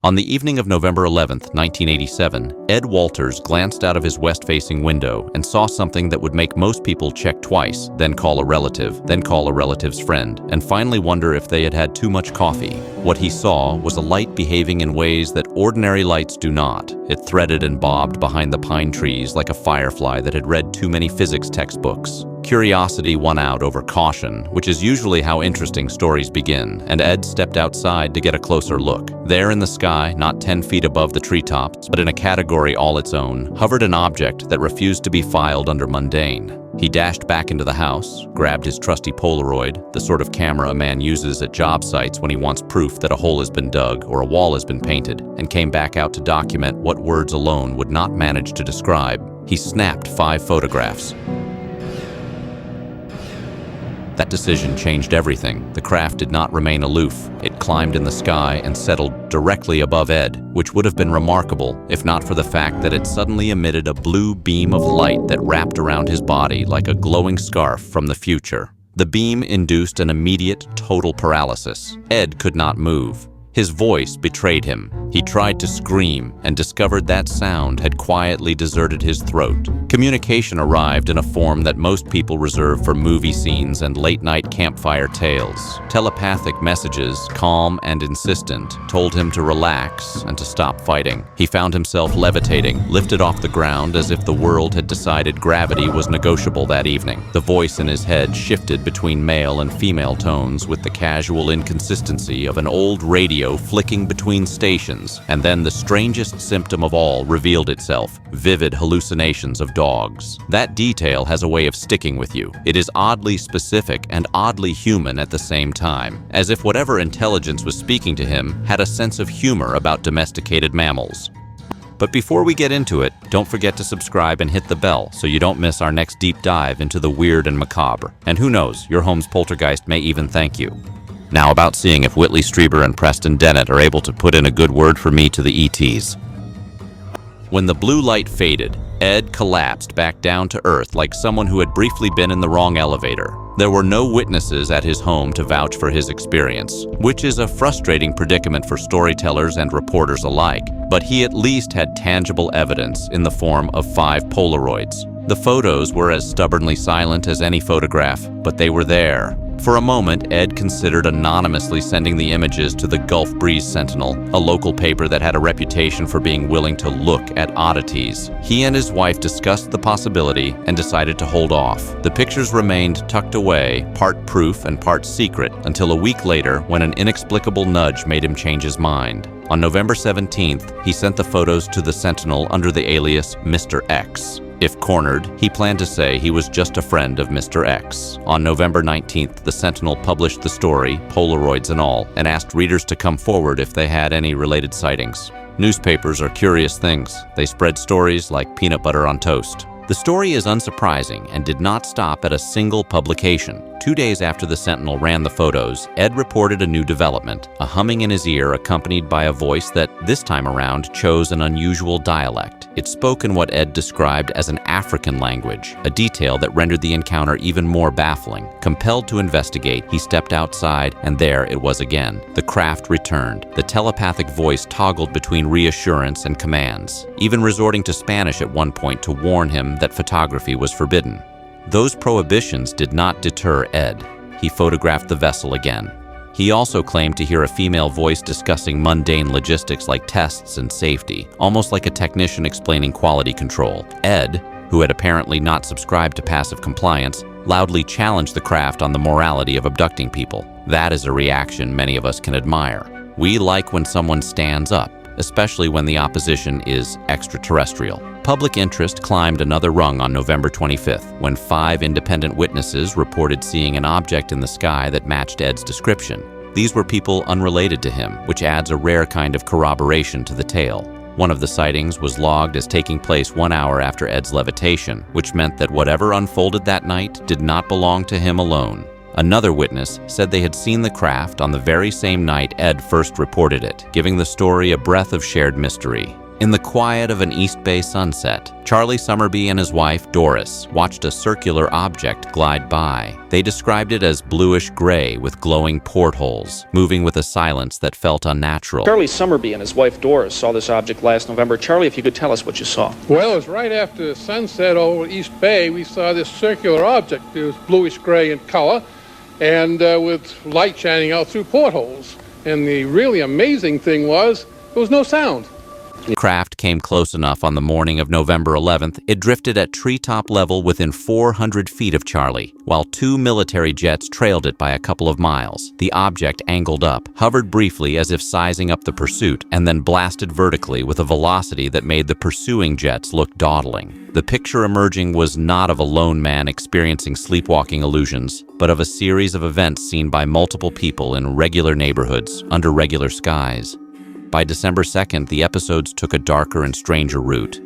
On the evening of November 11, 1987, Ed Walters glanced out of his west-facing window and saw something that would make most people check twice, then call a relative, then call a relative's friend, and finally wonder if they had had too much coffee. What he saw was a light behaving in ways that ordinary lights do not. It threaded and bobbed behind the pine trees like a firefly that had read too many physics textbooks. Curiosity won out over caution, which is usually how interesting stories begin, and Ed stepped outside to get a closer look. There in the sky, not 10 feet above the treetops, but in a category all its own, hovered an object that refused to be filed under mundane. He dashed back into the house, grabbed his trusty Polaroid, the sort of camera a man uses at job sites when he wants proof that a hole has been dug or a wall has been painted, and came back out to document what words alone would not manage to describe. He snapped 5 photographs. That decision changed everything. The craft did not remain aloof. It climbed in the sky and settled directly above Ed, which would have been remarkable if not for the fact that it suddenly emitted a blue beam of light that wrapped around his body like a glowing scarf from the future. The beam induced an immediate, total paralysis. Ed could not move. His voice betrayed him. He tried to scream and discovered that sound had quietly deserted his throat. Communication arrived in a form that most people reserve for movie scenes and late-night campfire tales. Telepathic messages, calm and insistent, told him to relax and to stop fighting. He found himself levitating, lifted off the ground as if the world had decided gravity was negotiable that evening. The voice in his head shifted between male and female tones with the casual inconsistency of an old radio flicking between stations, and then the strangest symptom of all revealed itself: vivid hallucinations of dogs. That detail has a way of sticking with you. It is oddly specific and oddly human at the same time, as if whatever intelligence was speaking to him had a sense of humor about domesticated mammals. But before we get into it, don't forget to subscribe and hit the bell so you don't miss our next deep dive into the weird and macabre. And who knows, your home's poltergeist may even thank you. Now about seeing if Whitley Strieber and Preston Dennett are able to put in a good word for me to the ETs. When the blue light faded, Ed collapsed back down to earth like someone who had briefly been in the wrong elevator. There were no witnesses at his home to vouch for his experience, which is a frustrating predicament for storytellers and reporters alike, but he at least had tangible evidence in the form of 5 Polaroids. The photos were as stubbornly silent as any photograph, but they were there. For a moment, Ed considered anonymously sending the images to the Gulf Breeze Sentinel, a local paper that had a reputation for being willing to look at oddities. He and his wife discussed the possibility and decided to hold off. The pictures remained tucked away, part proof and part secret, until a week later when an inexplicable nudge made him change his mind. On November 17th, he sent the photos to the Sentinel under the alias Mr. X. If cornered, he planned to say he was just a friend of Mr. X. On November 19th, the Sentinel published the story, Polaroids and all, and asked readers to come forward if they had any related sightings. Newspapers are curious things. They spread stories like peanut butter on toast. The story is unsurprising and did not stop at a single publication. 2 days after the Sentinel ran the photos, Ed reported a new development, a humming in his ear accompanied by a voice that, this time around, chose an unusual dialect. It spoke in what Ed described as an African language, a detail that rendered the encounter even more baffling. Compelled to investigate, he stepped outside, and there it was again. The craft returned. The telepathic voice toggled between reassurance and commands, even resorting to Spanish at one point to warn him that photography was forbidden. Those prohibitions did not deter Ed. He photographed the vessel again. He also claimed to hear a female voice discussing mundane logistics like tests and safety, almost like a technician explaining quality control. Ed, who had apparently not subscribed to passive compliance, loudly challenged the craft on the morality of abducting people. That is a reaction many of us can admire. We like when someone stands up, especially when the opposition is extraterrestrial. Public interest climbed another rung on November 25th, when 5 independent witnesses reported seeing an object in the sky that matched Ed's description. These were people unrelated to him, which adds a rare kind of corroboration to the tale. One of the sightings was logged as taking place 1 hour after Ed's levitation, which meant that whatever unfolded that night did not belong to him alone. Another witness said they had seen the craft on the very same night Ed first reported it, giving the story a breath of shared mystery. In the quiet of an East Bay sunset, Charlie Summerby and his wife, Doris, watched a circular object glide by. They described it as bluish-gray with glowing portholes, moving with a silence that felt unnatural. Charlie Summerby and his wife, Doris, saw this object last November. Charlie, if you could tell us what you saw. Well, it was right after sunset over East Bay. We saw this circular object. It was bluish-gray in color and with light shining out through portholes. And the really amazing thing was, there was no sound. The craft came close enough on the morning of November 11th, it drifted at treetop level within 400 feet of Charlie, while 2 military jets trailed it by a couple of miles. The object angled up, hovered briefly as if sizing up the pursuit, and then blasted vertically with a velocity that made the pursuing jets look dawdling. The picture emerging was not of a lone man experiencing sleepwalking illusions, but of a series of events seen by multiple people in regular neighborhoods, under regular skies. By December 2nd, the episodes took a darker and stranger route.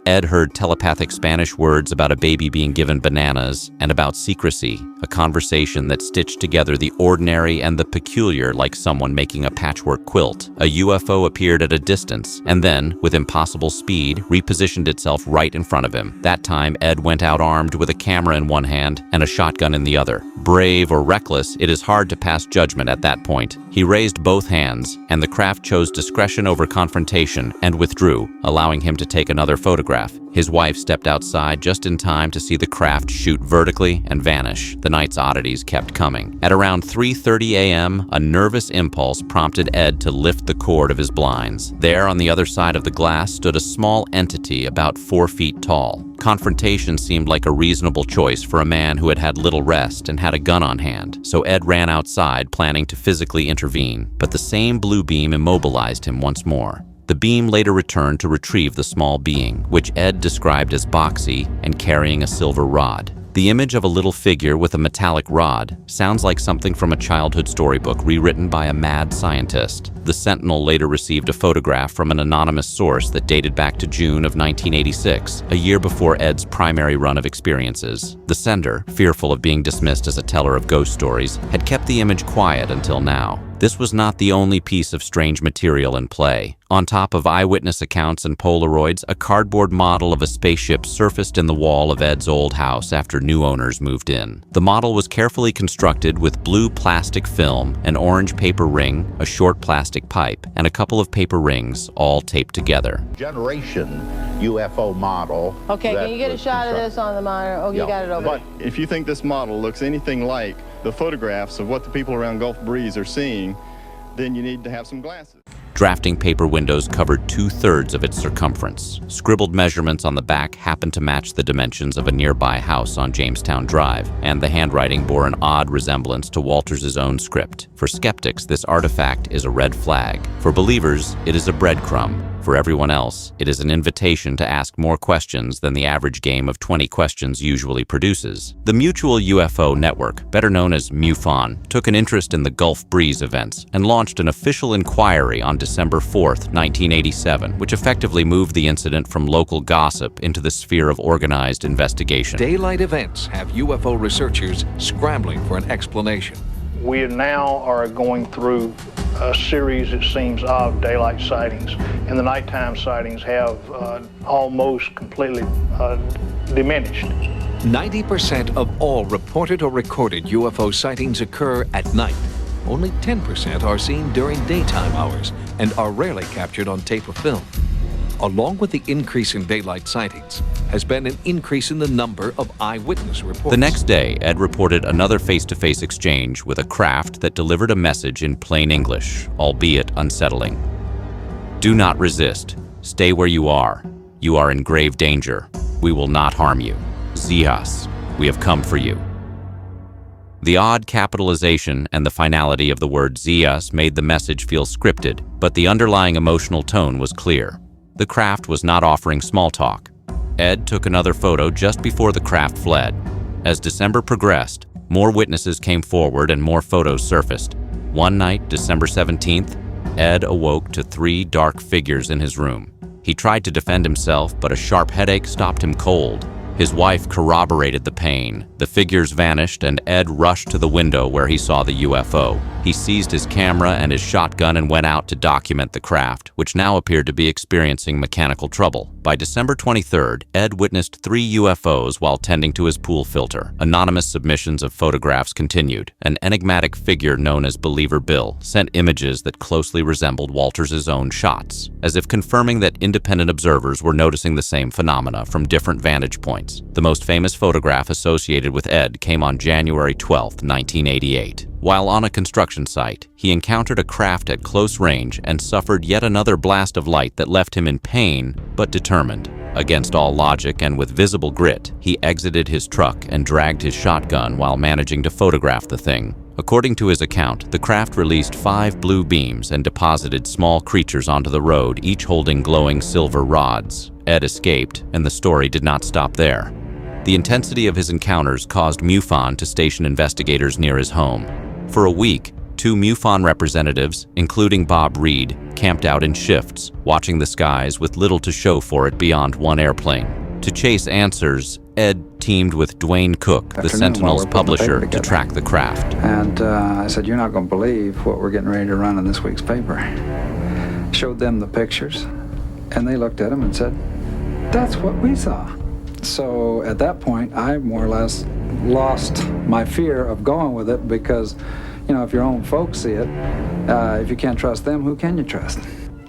Ed heard telepathic Spanish words about a baby being given bananas and about secrecy, a conversation that stitched together the ordinary and the peculiar like someone making a patchwork quilt. A UFO appeared at a distance and then, with impossible speed, repositioned itself right in front of him. That time, Ed went out armed with a camera in one hand and a shotgun in the other. Brave or reckless, it is hard to pass judgment at that point. He raised both hands, and the craft chose discretion over confrontation and withdrew, allowing him to take another photograph. His wife stepped outside just in time to see the craft shoot vertically and vanish. The night's oddities kept coming. At around 3:30 a.m., a nervous impulse prompted Ed to lift the cord of his blinds. There, on the other side of the glass, stood a small entity about 4 feet tall. Confrontation seemed like a reasonable choice for a man who had had little rest and had a gun on hand, so Ed ran outside, planning to physically intervene. But the same blue beam immobilized him once more. The beam later returned to retrieve the small being, which Ed described as boxy and carrying a silver rod. The image of a little figure with a metallic rod sounds like something from a childhood storybook rewritten by a mad scientist. The Sentinel later received a photograph from an anonymous source that dated back to June of 1986, a year before Ed's primary run of experiences. The sender, fearful of being dismissed as a teller of ghost stories, had kept the image quiet until now. This was not the only piece of strange material in play. On top of eyewitness accounts and Polaroids, a cardboard model of a spaceship surfaced in the wall of Ed's old house after new owners moved in. The model was carefully constructed with blue plastic film, an orange paper ring, a short plastic pipe, and a couple of paper rings, all taped together. Generation UFO model. Okay, can you get a shot of this on the monitor? Oh, you got it over there. But if you think this model looks anything like the photographs of what the people around Gulf Breeze are seeing, then you need to have some glasses. Drafting paper windows covered 2/3 of its circumference. Scribbled measurements on the back happened to match the dimensions of a nearby house on Jamestown Drive, and the handwriting bore an odd resemblance to Walters' own script. For skeptics, this artifact is a red flag. For believers, it is a breadcrumb. For everyone else, it is an invitation to ask more questions than the average game of 20 questions usually produces. The Mutual UFO Network, better known as MUFON, took an interest in the Gulf Breeze events and launched an official inquiry on December 4th, 1987, which effectively moved the incident from local gossip into the sphere of organized investigation. Daylight events have UFO researchers scrambling for an explanation. We now are going through a series, it seems, of daylight sightings, and the nighttime sightings have almost completely diminished. 90% of all reported or recorded UFO sightings occur at night. Only 10% are seen during daytime hours and are rarely captured on tape or film. Along with the increase in daylight sightings has been an increase in the number of eyewitness reports. The next day, Ed reported another face-to-face exchange with a craft that delivered a message in plain English, albeit unsettling. Do not resist. Stay where you are. You are in grave danger. We will not harm you. Zias, we have come for you. The odd capitalization and the finality of the word Zias made the message feel scripted, but the underlying emotional tone was clear. The craft was not offering small talk. Ed took another photo just before the craft fled. As December progressed, more witnesses came forward and more photos surfaced. One night, December 17th, Ed awoke to 3 dark figures in his room. He tried to defend himself, but a sharp headache stopped him cold. His wife corroborated the pain. The figures vanished, and Ed rushed to the window where he saw the UFO. He seized his camera and his shotgun and went out to document the craft, which now appeared to be experiencing mechanical trouble. By December 23rd, Ed witnessed 3 UFOs while tending to his pool filter. Anonymous submissions of photographs continued. An enigmatic figure known as Believer Bill sent images that closely resembled Walters' own shots, as if confirming that independent observers were noticing the same phenomena from different vantage points. The most famous photograph associated with Ed came on January 12, 1988. While on a construction site, he encountered a craft at close range and suffered yet another blast of light that left him in pain, but determined. Against all logic and with visible grit, he exited his truck and dragged his shotgun while managing to photograph the thing. According to his account, the craft released 5 blue beams and deposited small creatures onto the road, each holding glowing silver rods. Ed escaped, and the story did not stop there. The intensity of his encounters caused MUFON to station investigators near his home. For a week, 2 MUFON representatives, including Bob Reed, camped out in shifts, watching the skies with little to show for it beyond one airplane. To chase answers, Ed teamed with Dwayne Cook, the Sentinel's publisher, to track the craft. And I said, "You're not going to believe what we're getting ready to run in this week's paper." Showed them the pictures, and they looked at them and said, "That's what we saw." So at that point, I more or less lost my fear of going with it because, you know, if your own folks see it, if you can't trust them, who can you trust?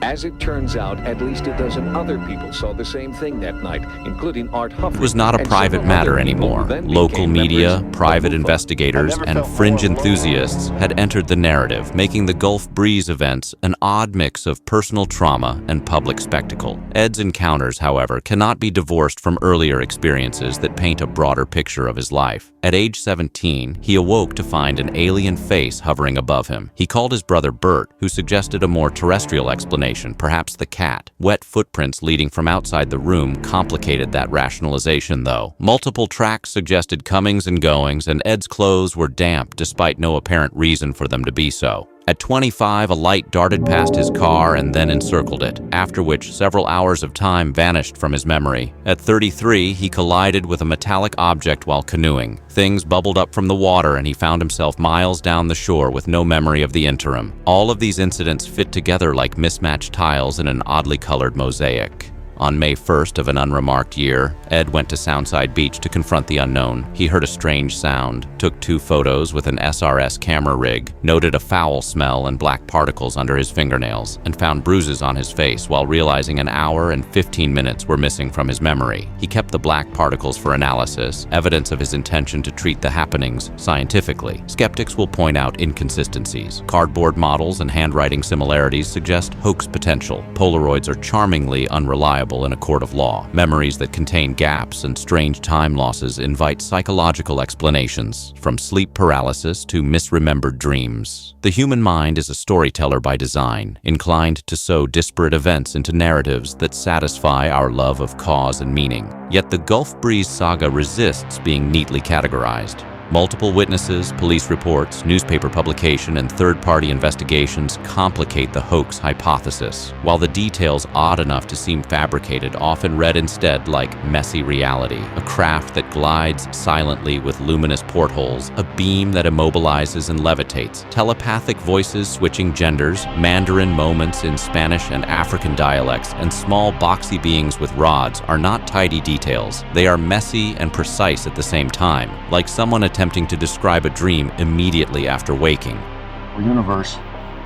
As it turns out, at least a dozen other people saw the same thing that night, including Art Huffman. It was not a private matter anymore. Local media, private investigators, and fringe enthusiasts had entered the narrative, making the Gulf Breeze events an odd mix of personal trauma and public spectacle. Ed's encounters, however, cannot be divorced from earlier experiences that paint a broader picture of his life. At age 17, he awoke to find an alien face hovering above him. He called his brother Bert, who suggested a more terrestrial explanation, perhaps the cat. Wet footprints leading from outside the room complicated that rationalization, though. Multiple tracks suggested comings and goings, and Ed's clothes were damp despite no apparent reason for them to be so. At 25, a light darted past his car and then encircled it, after which several hours of time vanished from his memory. At 33, he collided with a metallic object while canoeing. Things bubbled up from the water and he found himself miles down the shore with no memory of the interim. All of these incidents fit together like mismatched tiles in an oddly colored mosaic. On May 1st of an unremarked year, Ed went to Soundside Beach to confront the unknown. He heard a strange sound, took 2 photos with an SRS camera rig, noted a foul smell and black particles under his fingernails, and found bruises on his face while realizing an hour and 15 minutes were missing from his memory. He kept the black particles for analysis, evidence of his intention to treat the happenings scientifically. Skeptics will point out inconsistencies. Cardboard models and handwriting similarities suggest hoax potential. Polaroids are charmingly unreliable in a court of law. Memories that contain gaps and strange time losses invite psychological explanations, from sleep paralysis to misremembered dreams. The human mind is a storyteller by design, inclined to sew disparate events into narratives that satisfy our love of cause and meaning. Yet the Gulf Breeze saga resists being neatly categorized. Multiple witnesses, police reports, newspaper publication, and third-party investigations complicate the hoax hypothesis, while the details odd enough to seem fabricated often read instead like messy reality. A craft that glides silently with luminous portholes, a beam that immobilizes and levitates, telepathic voices switching genders, Mandarin moments in Spanish and African dialects, and small boxy beings with rods are not tidy details. They are messy and precise at the same time, like someone attempting to describe a dream immediately after waking. Universe,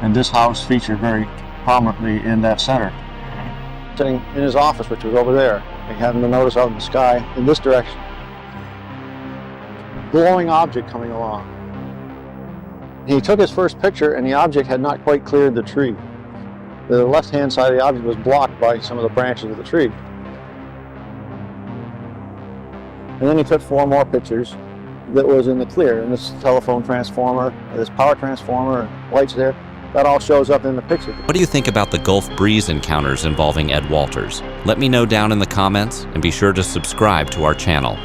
and this house featured very prominently in that center. Sitting in his office, which was over there, he happened to notice out in the sky in this direction. Glowing object coming along. He took his first picture and the object had not quite cleared the tree. The left-hand side of the object was blocked by some of the branches of the tree. And then he took 4 more pictures that was in the clear, and this telephone transformer, this power transformer, lights there, that all shows up in the picture. What do you think about the Gulf Breeze encounters involving Ed Walters? Let me know down in the comments, and be sure to subscribe to our channel.